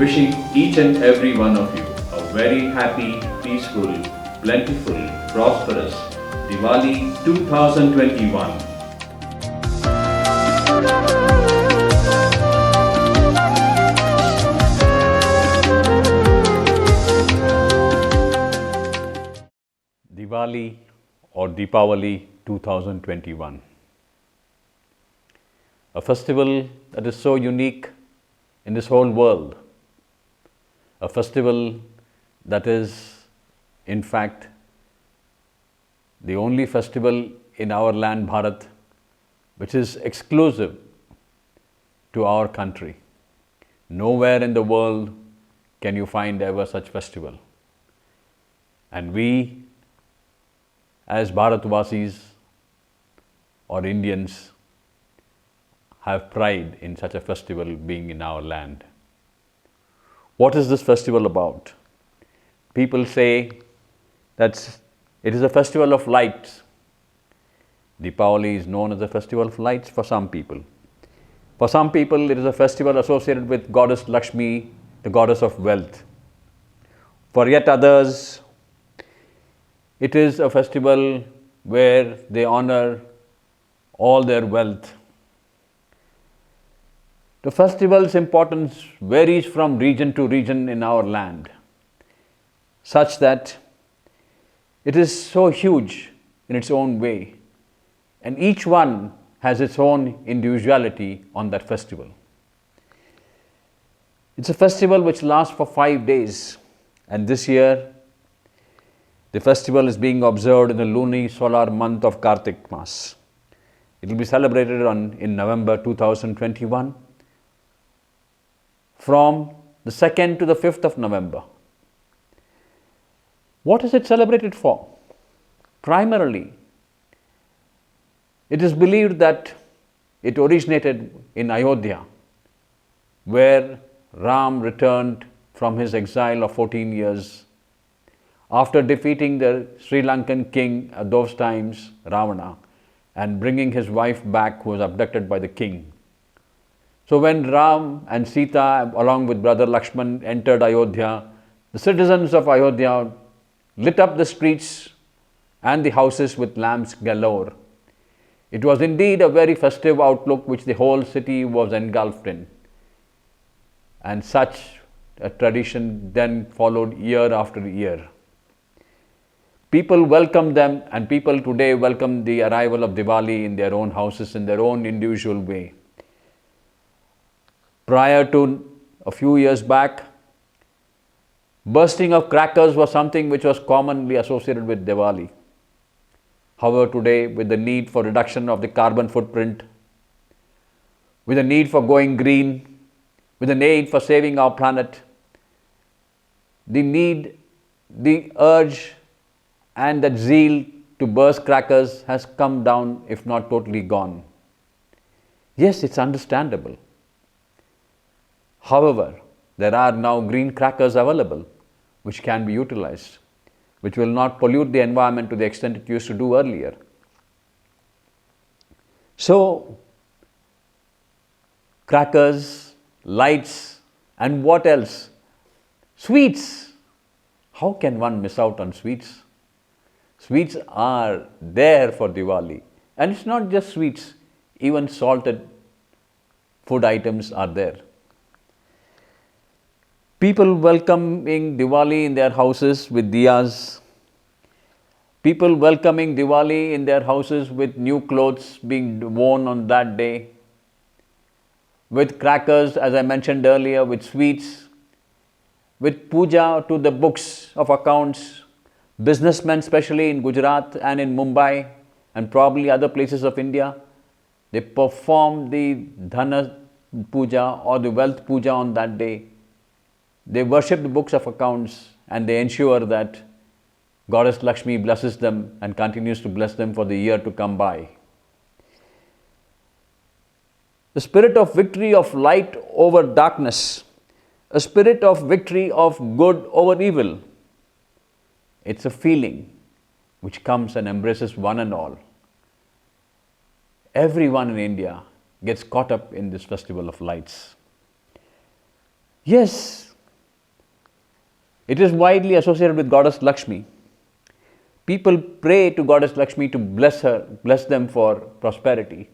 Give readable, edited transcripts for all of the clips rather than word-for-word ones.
wishing each and every one of you a very happy, peaceful, plentiful, prosperous Diwali 2021. Diwali or Deepavali 2021. A festival that is so unique in this whole world. A festival that is, in fact, the only festival in our land, Bharat, which is exclusive to our country. Nowhere in the world can you find ever such festival. And we, as Bharatvasis or Indians, have pride in such a festival being in our land. What is this festival about? People say that it is a festival of lights. Deepavali is known as a festival of lights for some people. For some people, it is a festival associated with Goddess Lakshmi, the goddess of wealth. For yet others, it is a festival where they honor all their wealth. The festival's importance varies from region to region in our land, such that it is so huge in its own way, and each one has its own individuality on that festival. It's a festival which lasts for 5 days, and this year the festival is being observed in the luni-solar month of Kartik Mas. It will be celebrated in November 2021 from the 2nd to the 5th of November. What is it celebrated for? Primarily, it is believed that it originated in Ayodhya, where Ram returned from his exile of 14 years after defeating the Sri Lankan king at those times, Ravana, and bringing his wife back, who was abducted by the king. So when Ram and Sita, along with brother Lakshman, entered Ayodhya, the citizens of Ayodhya lit up the streets and the houses with lamps galore. It was indeed a very festive outlook which the whole city was engulfed in. And such a tradition then followed year after year. People welcomed them, and people today welcome the arrival of Diwali in their own houses in their own individual way. Prior to a few years back, bursting of crackers was something which was commonly associated with Diwali. However, today, with the need for reduction of the carbon footprint, with the need for going green, with the need for saving our planet, the urge and that zeal to burst crackers has come down, if not totally gone. Yes, it's understandable. However, there are now green crackers available which can be utilized, which will not pollute the environment to the extent it used to do earlier. So, crackers, lights, and what else? Sweets. How can one miss out on sweets? Sweets are there for Diwali. And it's not just sweets, even salted food items are there. People welcoming Diwali in their houses with diyas. People welcoming Diwali in their houses with new clothes being worn on that day. With crackers, as I mentioned earlier, with sweets. With puja to the books of accounts. Businessmen, especially in Gujarat and in Mumbai and probably other places of India, they perform the Dhana puja or the wealth puja on that day. They worship the books of accounts and they ensure that Goddess Lakshmi blesses them and continues to bless them for the year to come by. The spirit of victory of light over darkness, a spirit of victory of good over evil. It's a feeling which comes and embraces one and all. Everyone in India gets caught up in this festival of lights. Yes, It is widely associated with Goddess Lakshmi. People pray to Goddess Lakshmi to bless her, bless them for prosperity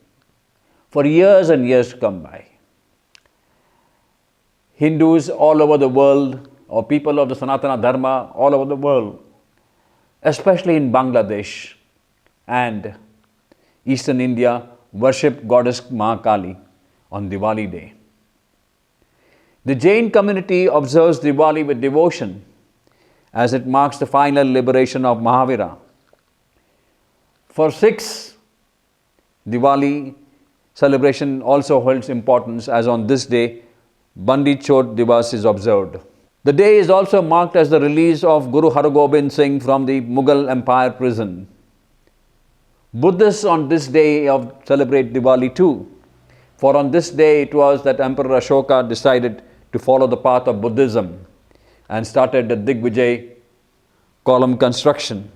for years and years to come by. Hindus all over the world, or people of the Sanatana Dharma all over the world, especially in Bangladesh and Eastern India, worship Goddess Mahakali on Diwali day. The Jain community observes Diwali with devotion as it marks the final liberation of Mahavira. For Sikhs, Diwali celebration also holds importance, as on this day, Bandi Chhot Divas is observed. The day is also marked as the release of Guru Hargobind Singh from the Mughal Empire prison. Buddhists on this day celebrate Diwali too, for on this day it was that Emperor Ashoka decided to follow the path of Buddhism and started the Digvijay column construction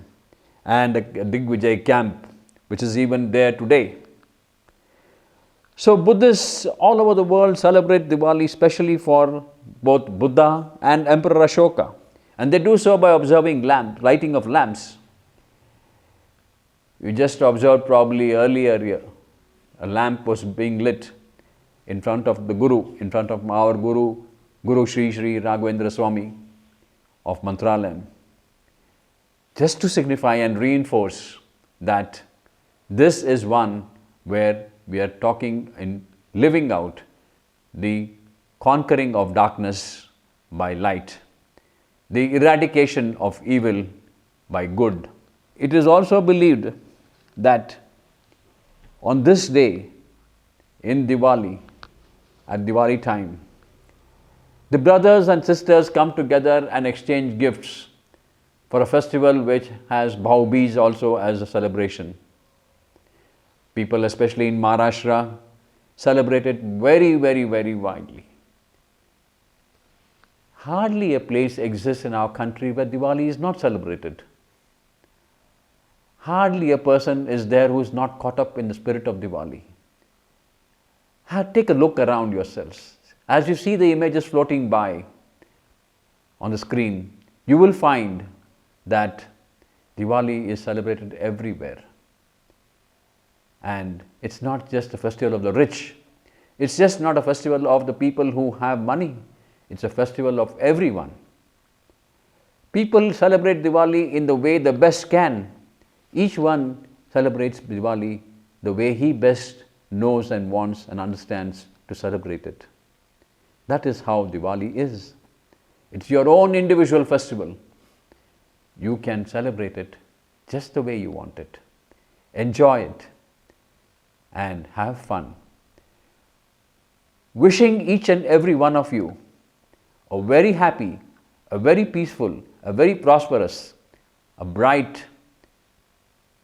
and a Digvijay camp, which is even there today. So Buddhists all over the world celebrate Diwali especially for both Buddha and Emperor Ashoka, and they do so by observing lighting of lamps. You just observed probably earlier here, a lamp was being lit in front of the Guru, in front of our Guru, Guru Sri Sri Raghavendra Swami of Mantralayam, just to signify and reinforce that this is one where we are talking in living out the conquering of darkness by light, the eradication of evil by good. It is also believed that on this day, in Diwali, at Diwali time, the brothers and sisters come together and exchange gifts for a festival which has Bhau Beej also as a celebration. People, especially in Maharashtra, celebrate it very, very, very widely. Hardly a place exists in our country where Diwali is not celebrated. Hardly a person is there who is not caught up in the spirit of Diwali. Take a look around yourselves. As you see the images floating by on the screen, you will find that Diwali is celebrated everywhere. And it's not just a festival of the rich. It's just not a festival of the people who have money. It's a festival of everyone. People celebrate Diwali in the way the best can. Each one celebrates Diwali the way he best knows and wants and understands to celebrate it. That is how Diwali is. It's your own individual festival. You can celebrate it just the way you want it. Enjoy it and have fun. Wishing each and every one of you a very happy, a very peaceful, a very prosperous, a bright,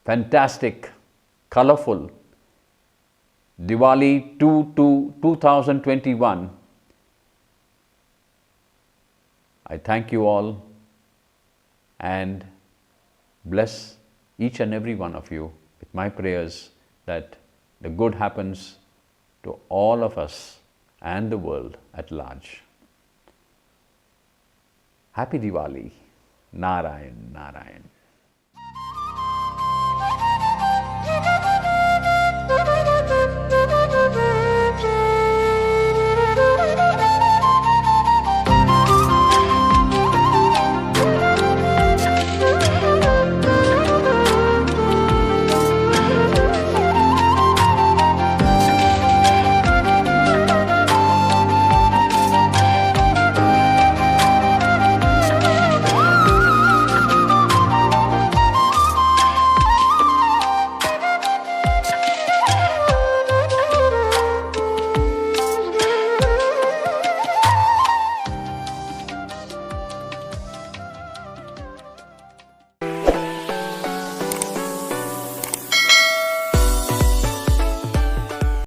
fantastic, colorful Diwali 2021. I thank you all and bless each and every one of you with my prayers that the good happens to all of us and the world at large. Happy Diwali. Narayan, Narayan.